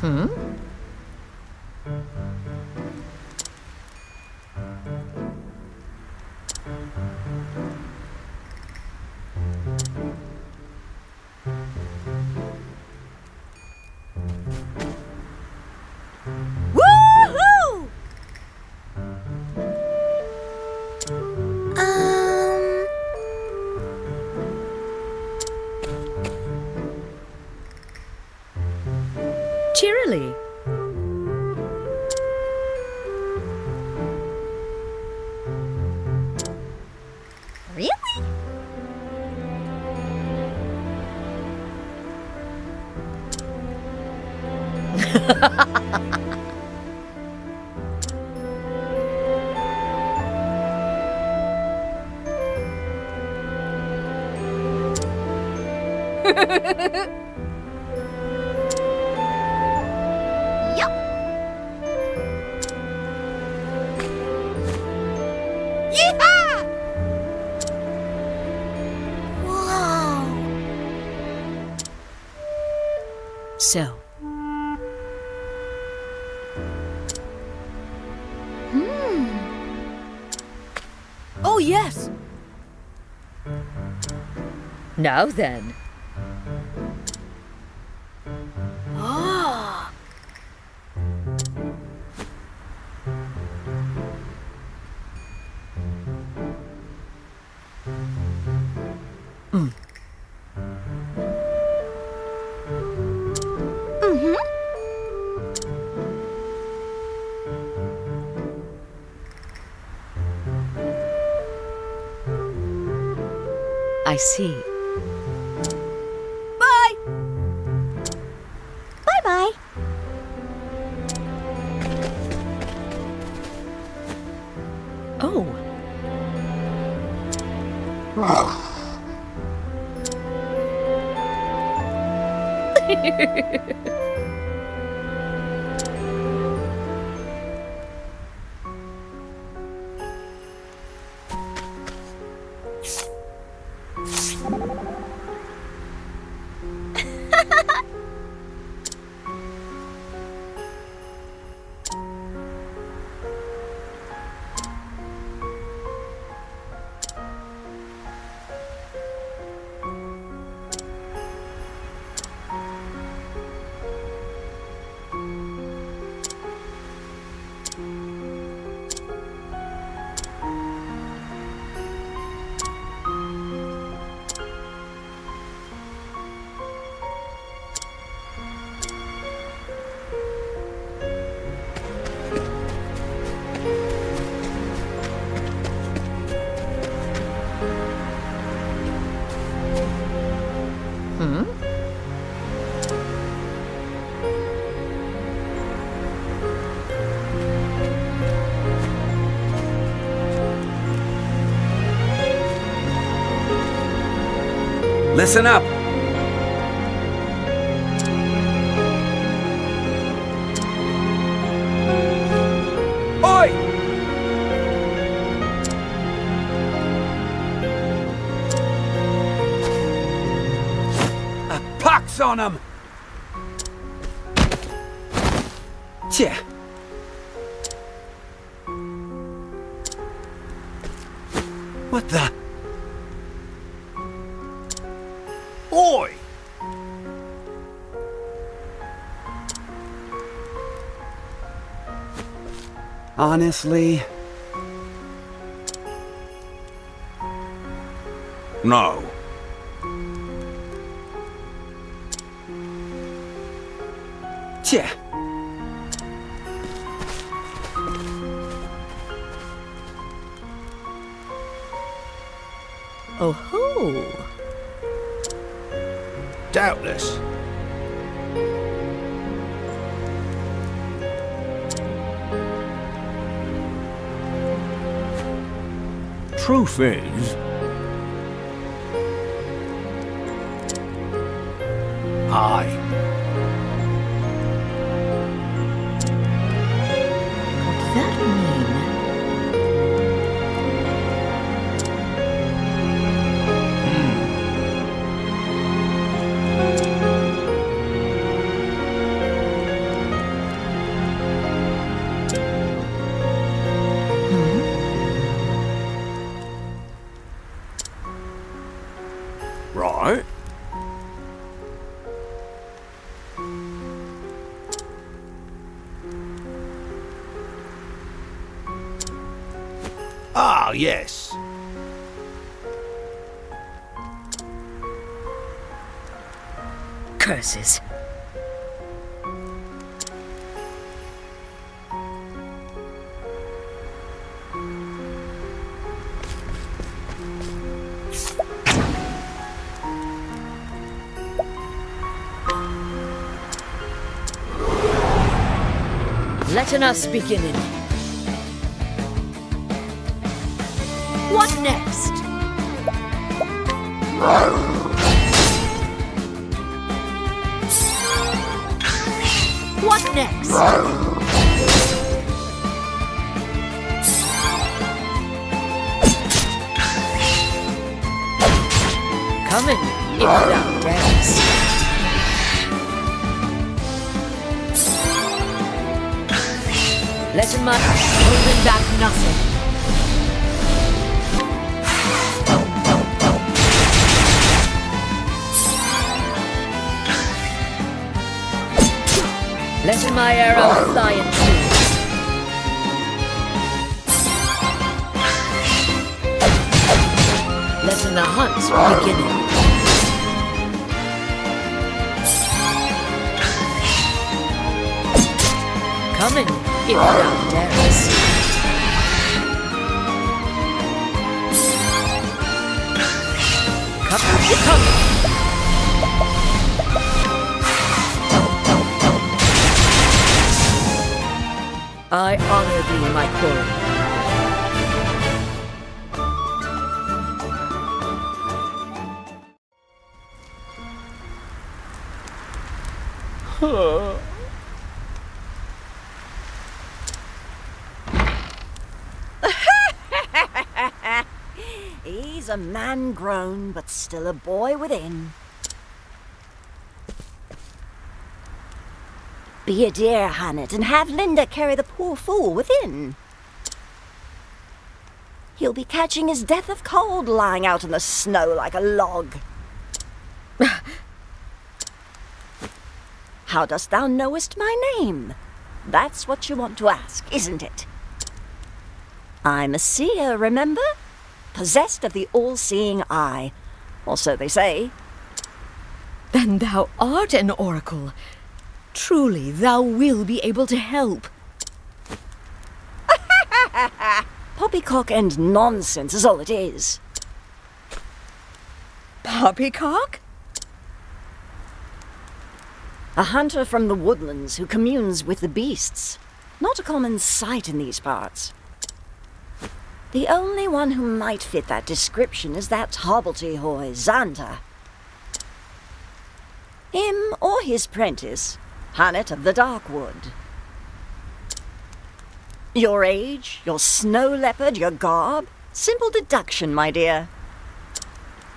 Hmm? Woohoo! Cheerily. Really? Yup. Yeehaw! Wow. So, Oh, yes. now then. Ah. Mm-hmm. I see. Bye. Bye-bye. Oh. Hmm? Listen up! Oi! A pox on 'em! Tja. What the? Oi! Honestly? No. Tja. Oh ho! Doubtless. Truth is, I. What does that mean? Right. Ah, yes. Curses. Letting us begin it. What next? What next? Coming, if thou darest. Letting my holding back nothing. Letting my arrow fly and true. Letting the hunt begin. Coming, if thou darest. Come. I honor thee, my quarry. He's a man grown, but still a boy within. Be a dear, Hannet, and have Linda carry the poor fool within. He'll be catching his death of cold lying out in the snow like a log. How dost thou knowest my name? That's what you want to ask, isn't it? I'm a seer, remember? Possessed of the all-seeing eye. Or so they say. Then thou art an oracle. Truly, thou will be able to help. Poppycock and nonsense is all it is. Poppycock? A hunter from the woodlands who communes with the beasts. Not a common sight in these parts. The only one who might fit that description is that hobbledehoy, Xanta. Him or his prentice, Hannet of the Darkwood. Your age, your snow leopard, your garb, simple deduction, my dear.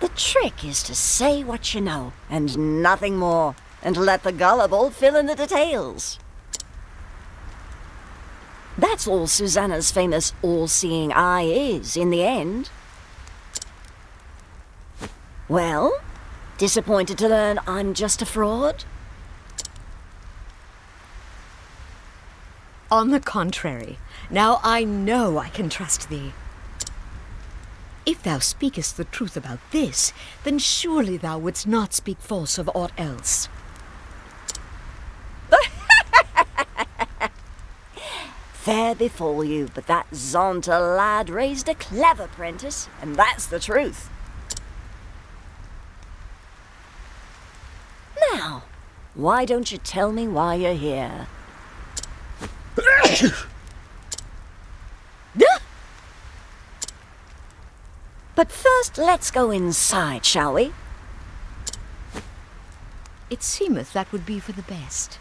The trick is to say what you know, and nothing more, and let the gullible fill in the details. That's all Susanna's famous all-seeing eye is, in the end. Well, disappointed to learn I'm just a fraud? On the contrary, now I know I can trust thee. If thou speakest the truth about this, then surely thou wouldst not speak false of aught else. Fair befall you, but that Xanta lad raised a clever prentice, and that's the truth. Now, why don't you tell me why you're here? But first, let's go inside, shall we? It seemeth that would be for the best.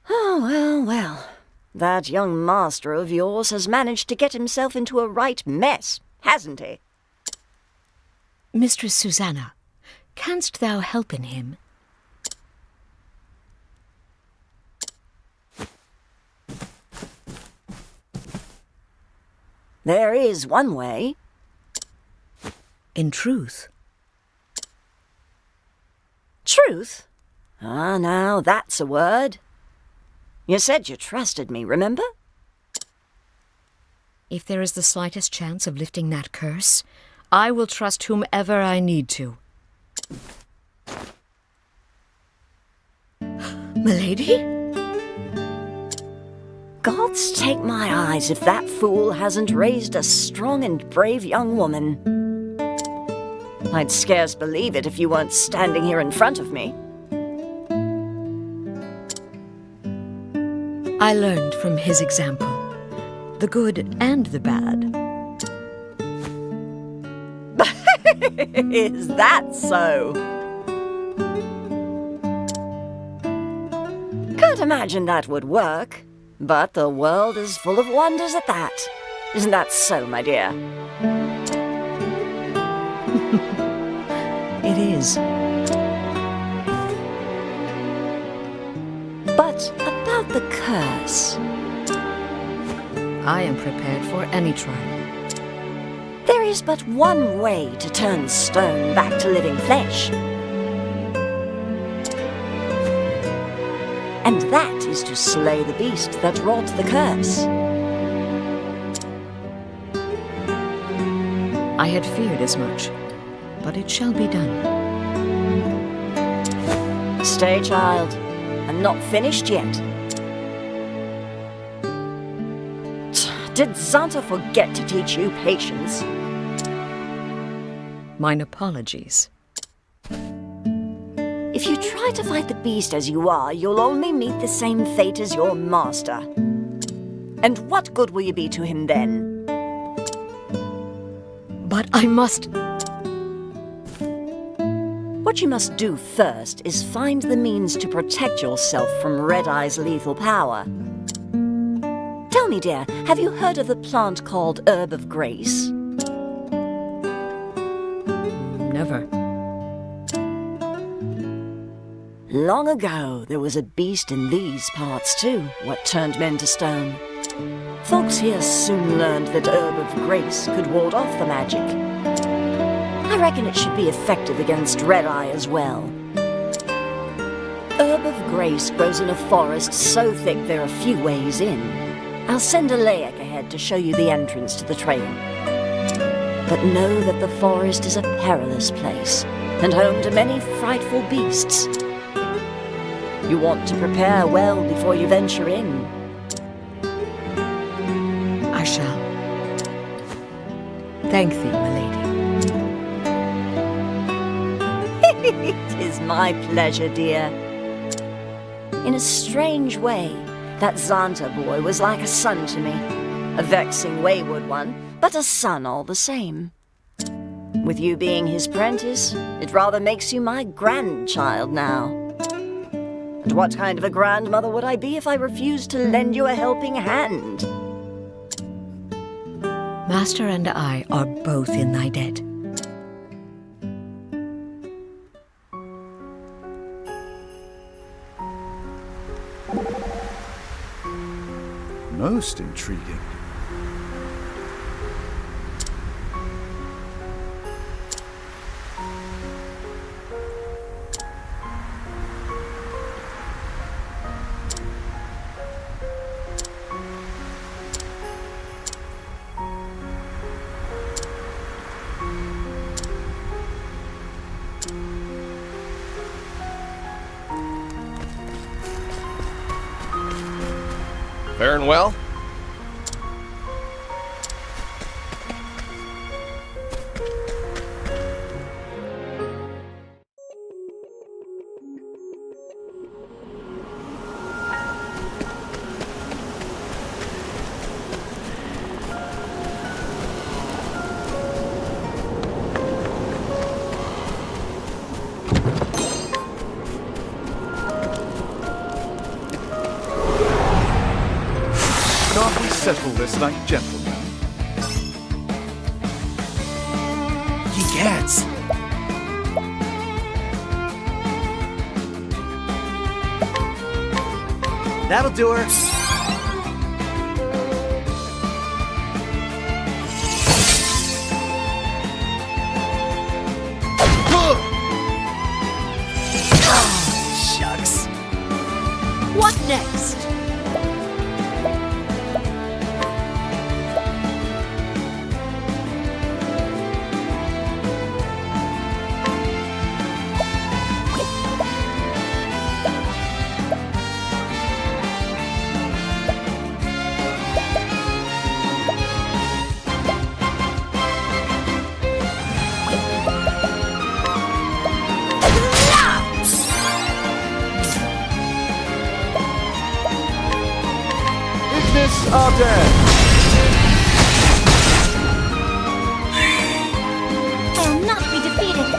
Oh, well. That young master of yours has managed to get himself into a right mess, hasn't he? Mistress Susanna, canst thou help in him? There is one way. In truth, Truth? Ah, now that's a word. You said you trusted me, remember? if there is the slightest chance of lifting that curse, I will trust whomever I need to. Milady? Gods take my eyes if that fool hasn't raised a strong and brave young woman. I'd scarce believe it if you weren't standing here in front of me. I learned from his example, the good and the bad. Is that so? Can't imagine that would work, but the world is full of wonders at that. Isn't that so, my dear? It is. But about the curse. I am prepared for any trial. There is but one way to turn stone back to living flesh. And that is to slay the beast that wrought the curse. I had feared as much, but it shall be done. Stay, child. I'm not finished yet. Did Xanta forget to teach you patience? Mine apologies. If you try to fight the beast as you are, you'll only meet the same fate as your master. And what good will you be to him then? But I must... What you must do first is find the means to protect yourself from Red Eye's lethal power. Tell me, dear, have you heard of the plant called Herb of Grace? Never. Long ago, there was a beast in these parts too, what turned men to stone. Folks here soon learned that Herb of Grace could ward off the magic. I reckon it should be effective against Red Eye as well. Herb of Grace grows in a forest so thick there are few ways in. I'll send a Layak ahead to show you the entrance to the trail. But know that the forest is a perilous place, and home to many frightful beasts. You want to prepare well before you venture in. I shall. Thank thee, milady. It is my pleasure, dear. In a strange way, that Xanta boy was like a son to me. A vexing, wayward one, but a son all the same. With you being his prentice, it rather makes you my grandchild now. And what kind of a grandmother would I be if I refused to lend you a helping hand? Master and I are both in thy debt. Most intriguing. Faring well? Can't we settle this like gentlemen? Yes. That'll do her. are dead. I'll not be defeated.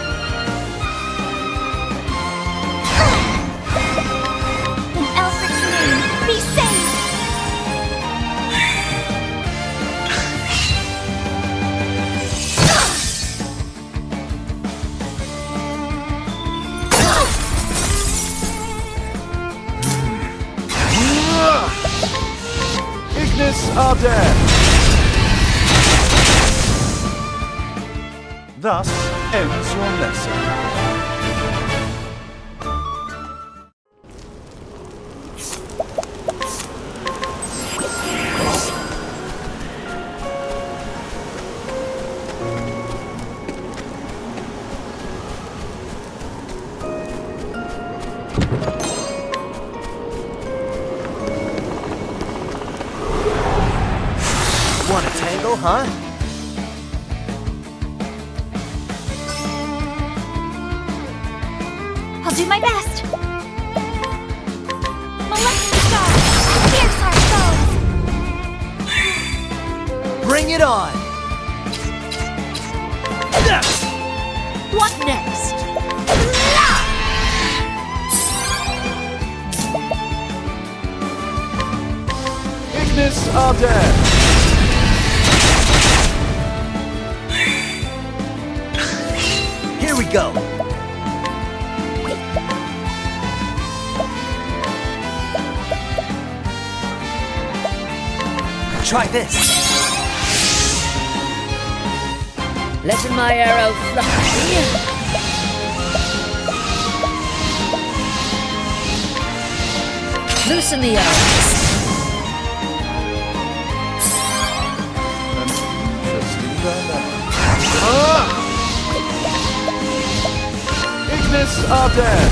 In Elfric's name, be saved! Ignis are dead. Thus ends your lesson. Want a tangle, huh? I'll do my best. Molecular star, pierce our foes. Bring it on! What next? Ignis are dead. Here we go! Try this! Letting my arrow fly. Loosen the arrows. An interesting dilemma. Ignis are dead.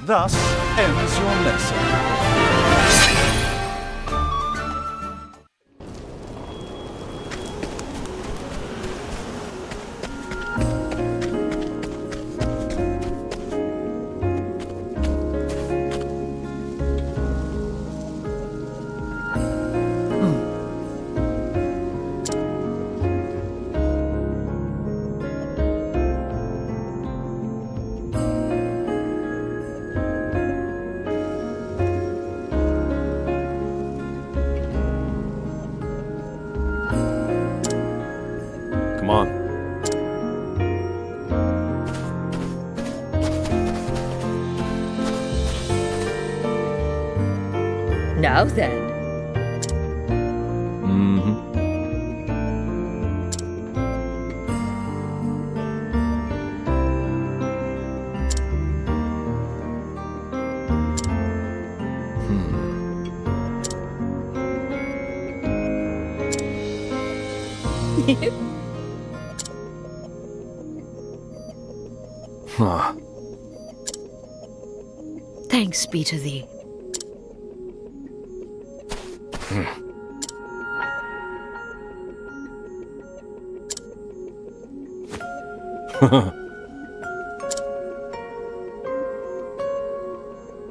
Thus ends your lesson. Come on. Now then. Huh. Thanks be to thee.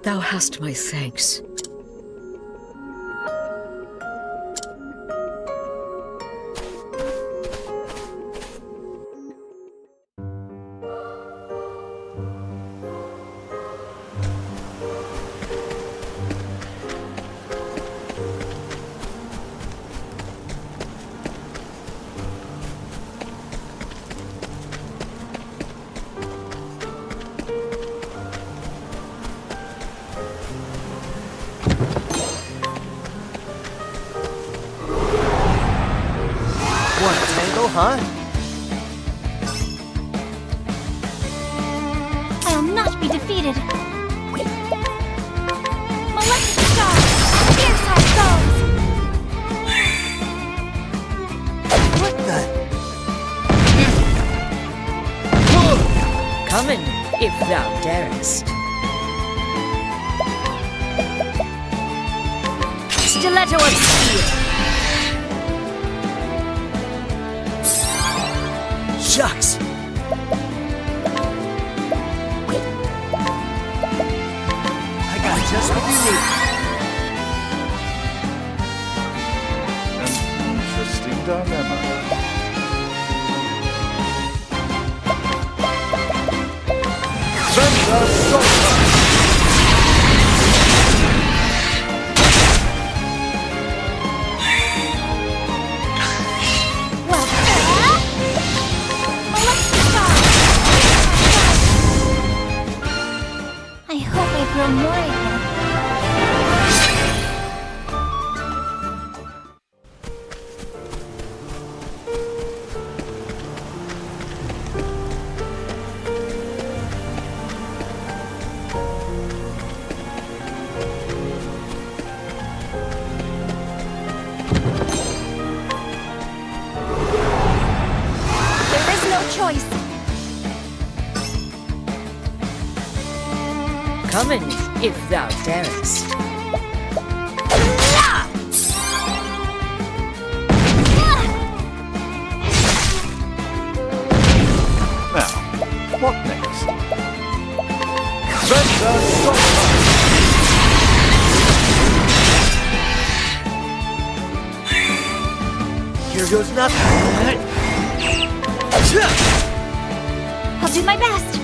Thou hast my thanks. Want a tangle, huh? I'll not be defeated. Molecular star, pierce our foes. What the? Coming, if thou darest. Stiletto of steel. Shucks! I got just what you need. dilemma. Vendor Stopper! I hope I grow more again. There is no choice. Come in, if thou darest. Now, what next? Vendor Stopper! Here goes nothing. I'll do my best.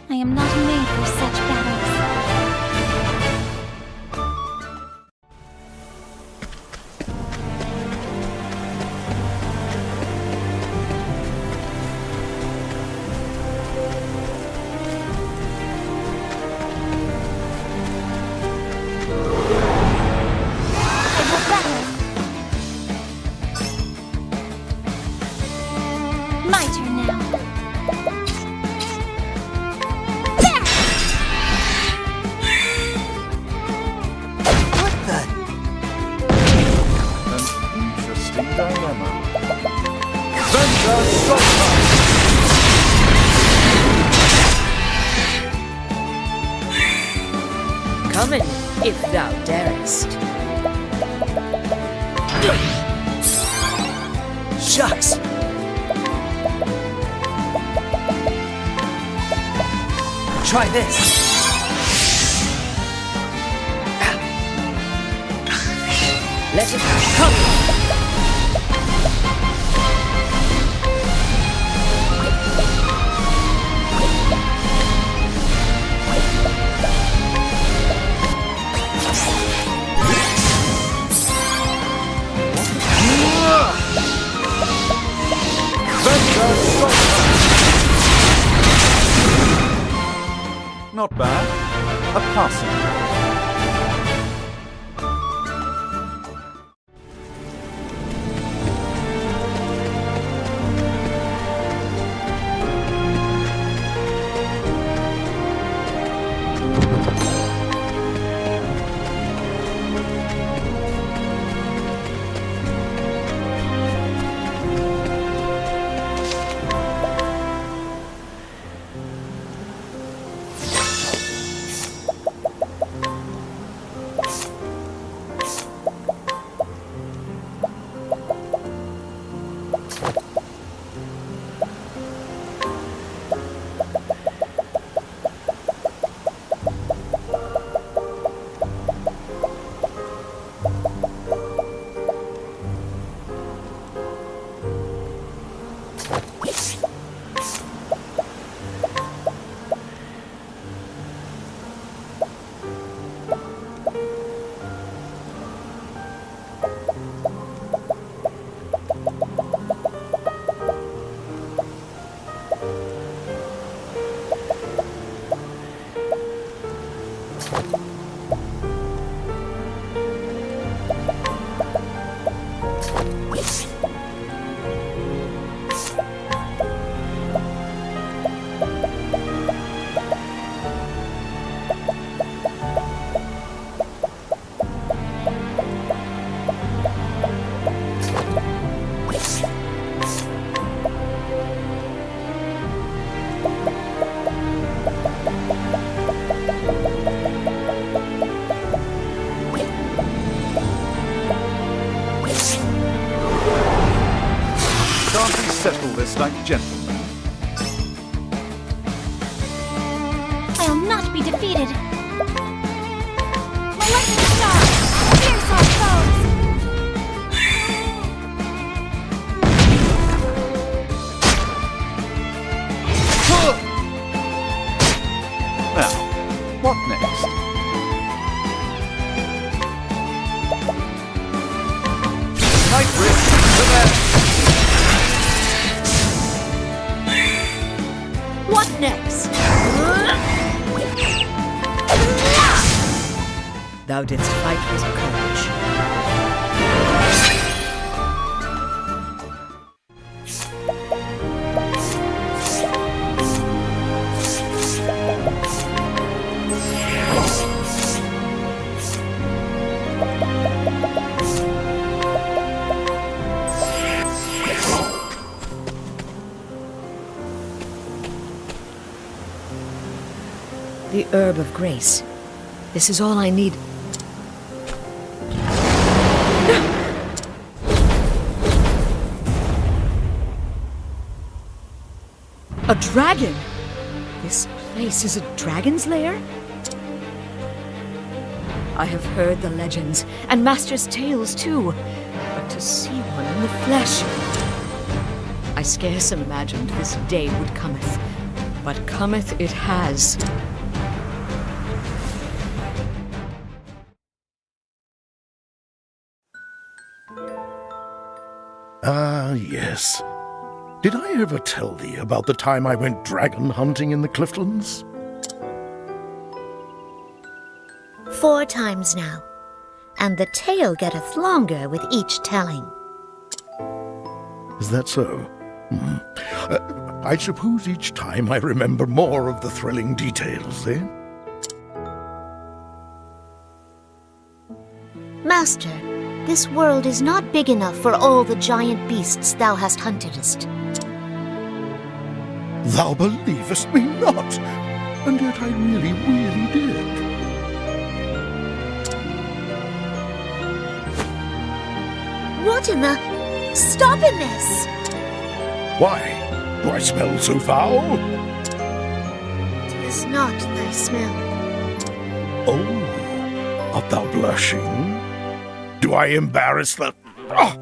I am not made for such battles. I will battle. My turn now. What the? An interesting dilemma. Vendor Stopper! Come in, if thou darest. Shucks. Try this. Let it come! Vendor Stopper! Not bad. A passing. Can't we settle this like gentlemen? be defeated. Maleficent star! Fierce our foes! Now, what next? Night Bridge to there! What next? Thou didst fight with courage. The Herb of Grace. This is all I need. A dragon? This place is a dragon's lair? I have heard the legends, and Master's tales too, but to see one in the flesh... I scarce imagined this day would cometh, but cometh it has. Ah, yes. Did I ever tell thee about the time I went dragon hunting in the Cliftlands? 4 times now, and the tale getteth longer with each telling. Is that so? I suppose each time I remember more of the thrilling details, eh? Master, this world is not big enough for all the giant beasts thou hast huntedest. Thou believest me not, and yet I really, really did. What in the... Stopping this! Why? Do I smell so foul? 'Tis not thy smell. Oh, art thou blushing? Do I embarrass the... Ah!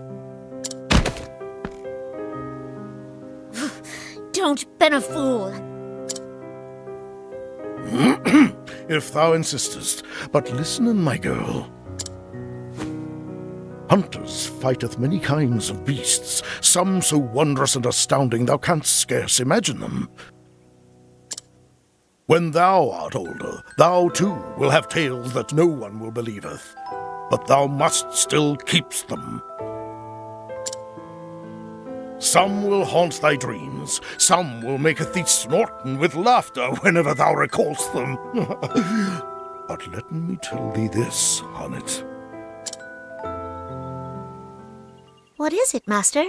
Don't ben a fool. If thou insistest, but listen, my girl. Hunters fighteth many kinds of beasts, some so wondrous and astounding thou canst scarce imagine them. When thou art older, thou too will have tales that no one will believeth, but thou must still keep them. Some will haunt thy dreams, some will maketh thee snorten with laughter whenever thou recallst them. But let me tell thee this, Honnet. What is it, Master?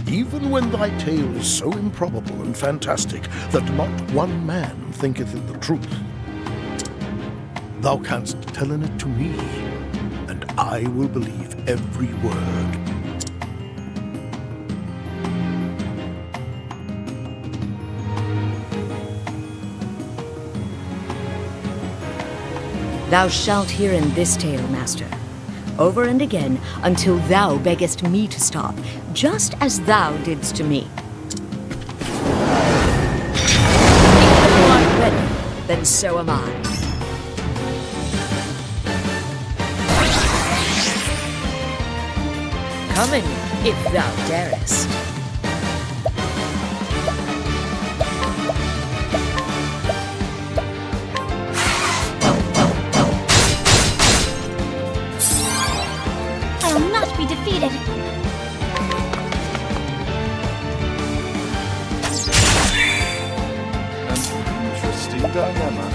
Even when thy tale is so improbable and fantastic that not one man thinketh it the truth, thou canst tell it to me, and I will believe every word. Thou shalt hear in this tale, Master, over and again, until thou beggest me to stop, just as thou didst to me. If thou art ready, then so am I. Come in, if thou darest. I'll not be defeated. An interesting dilemma.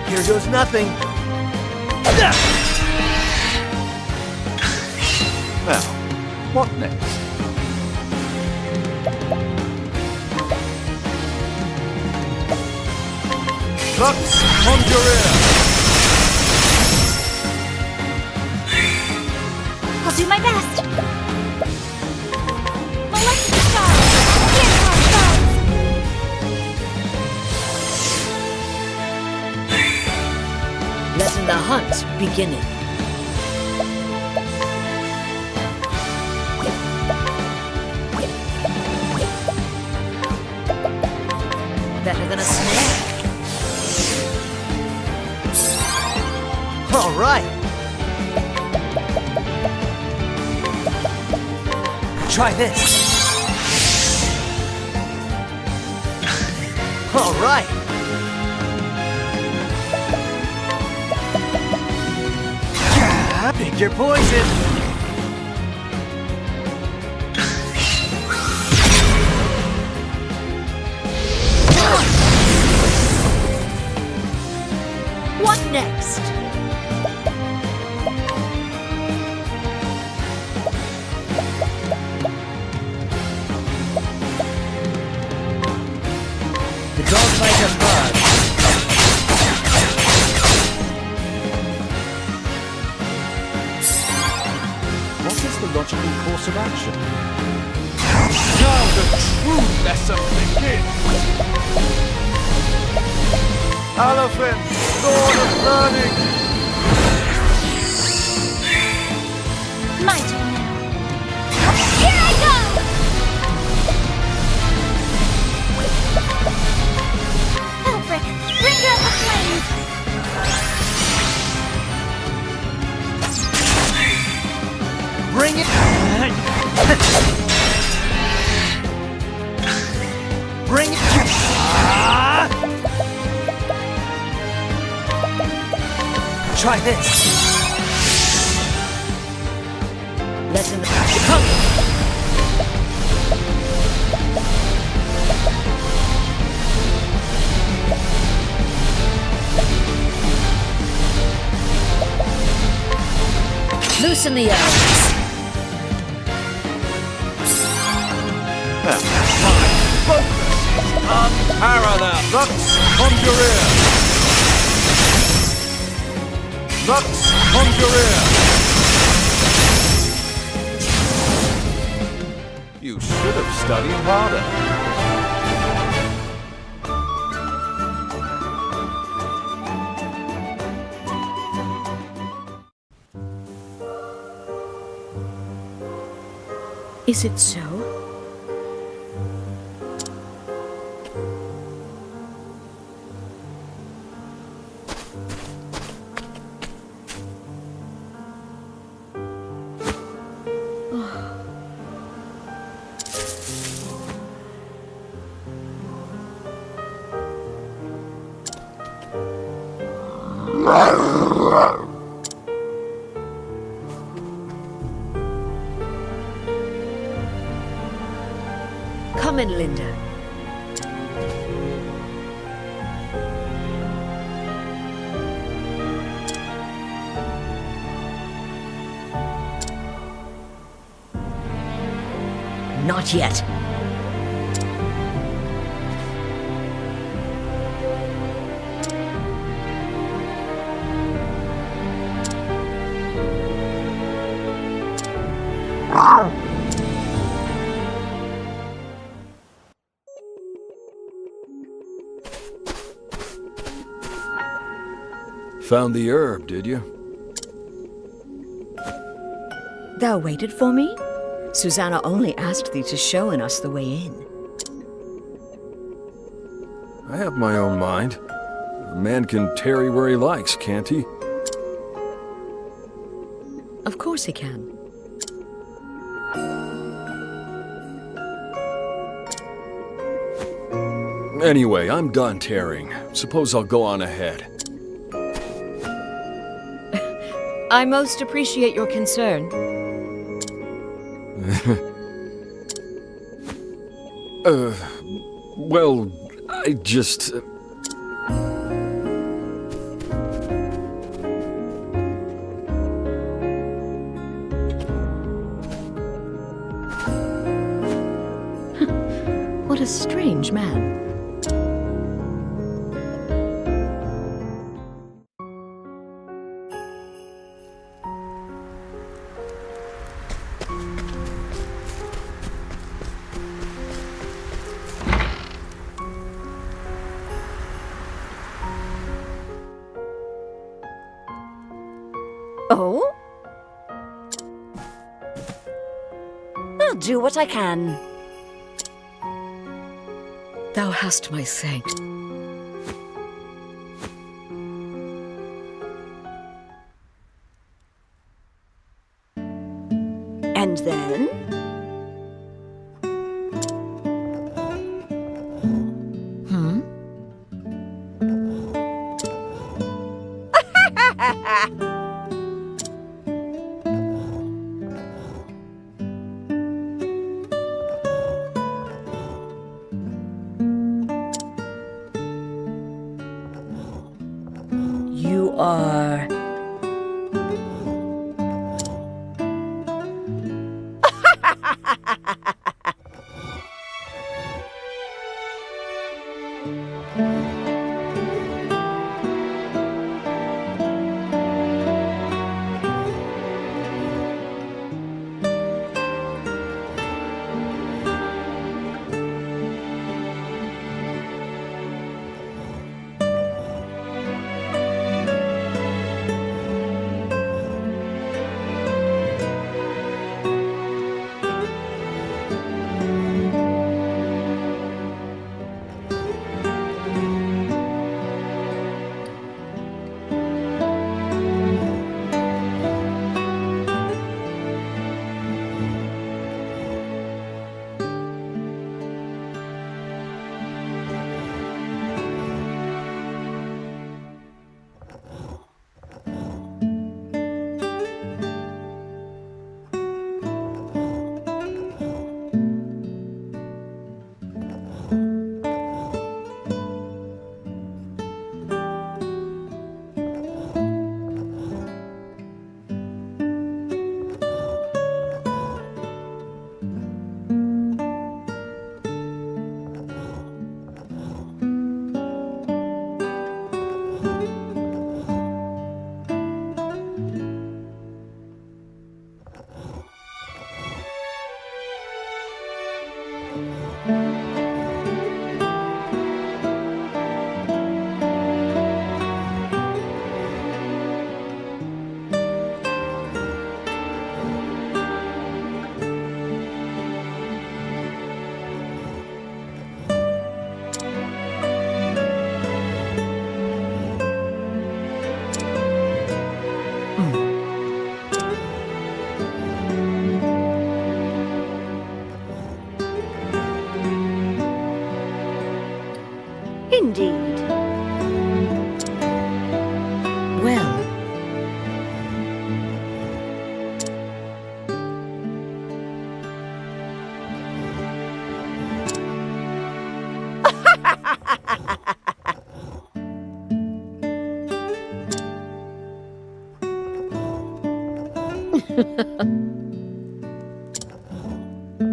Here goes nothing. Now, what next? Lux, Conjurer! I'll do my best. Molecular Star! Here's how it goes! Letting the hunt begin. Better than a snare. All right. Try this. All right. Pick your poison. What next? The dogfight has fun. What is the logical course of action? Now the true lesson begins! Elephant, Sword of Learning! My turn now. Here I go! Elfric, bringer of the flames! Bring it. Bring it. Try this. Letting the come. Loosen the elves. Now, my focus is unparalleled! Lux, Conjurer! Lux, Conjurer! You should have studied harder. Is it so? Come in, Linda. Not yet. Found the herb, did you? Thou waited for me? Susanna only asked thee to show us the way in. I have my own mind. A man can tarry where he likes, can't he? Of course he can. Anyway, I'm done tarrying. Suppose I'll go on ahead. I most appreciate your concern. Well, I just... What a strange man. Oh? I'll do what I can. Thou hast my thanks. And then? You are... Indeed. Well,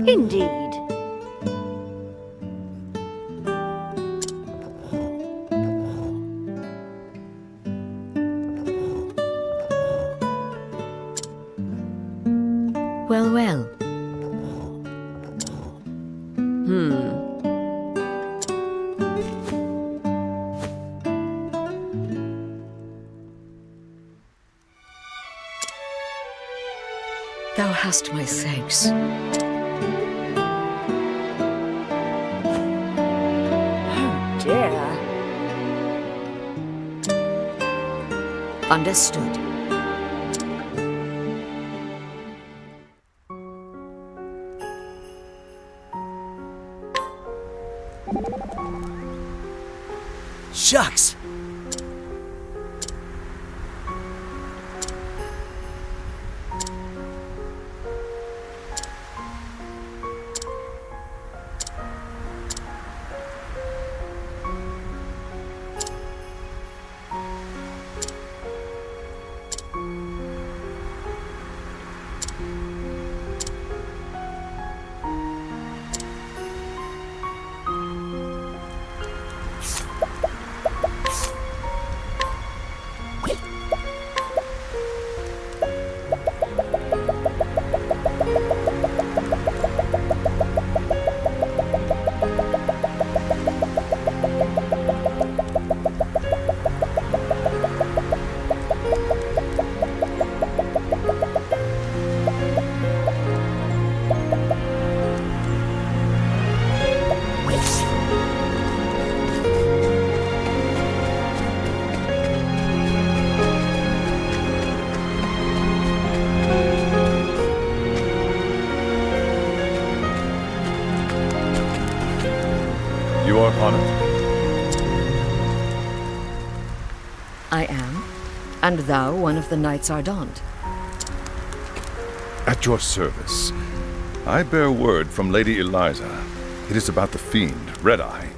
Indeed. well, well. Thou hast my thanks. Dear. Understood. Shucks! And thou one of the Knights Ardent. At your service. I bear word from Lady Eliza. It is about the fiend, Red Eye.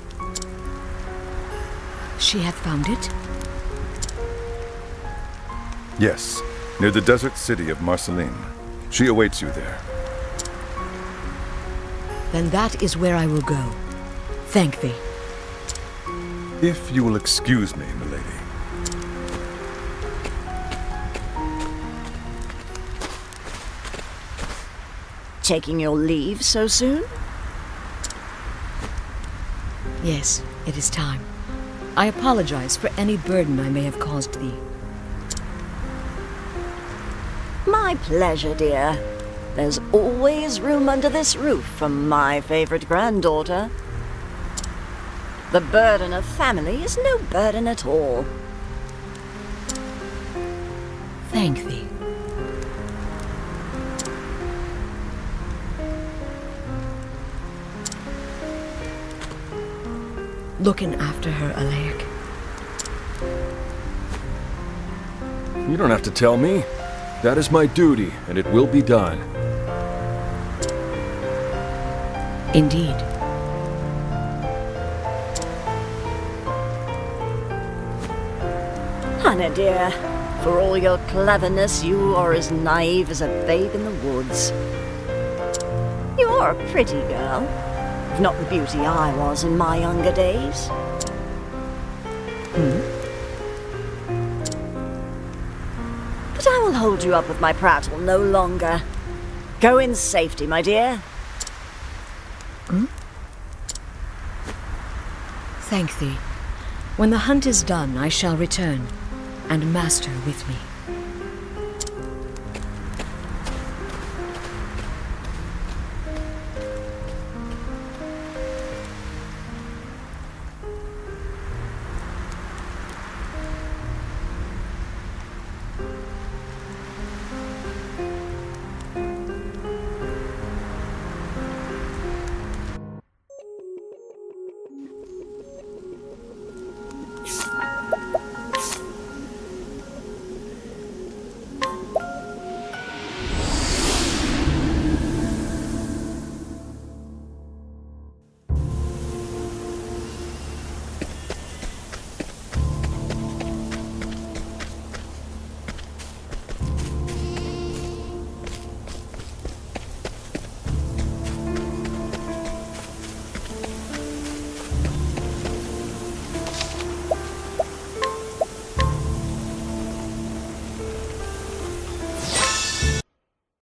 She hath found it? Yes, near the desert city of Marceline. She awaits you there. Then that is where I will go. Thank thee. If you will excuse me, milady. Taking your leave so soon? Yes, it is time. I apologize for any burden I may have caused thee. My pleasure, dear. There's always room under this roof for my favorite granddaughter. The burden of family is no burden at all. Thank thee. Looking after her, Alaic. You don't have to tell me. That is my duty, and it will be done. Indeed. Hannah, dear, for all your cleverness, you are as naive as a babe in the woods. You are a pretty girl, if not the beauty I was in my younger days. But I will hold you up with my prattle no longer. Go in safety, my dear. Thank thee. When the hunt is done, I shall return, and Master with me.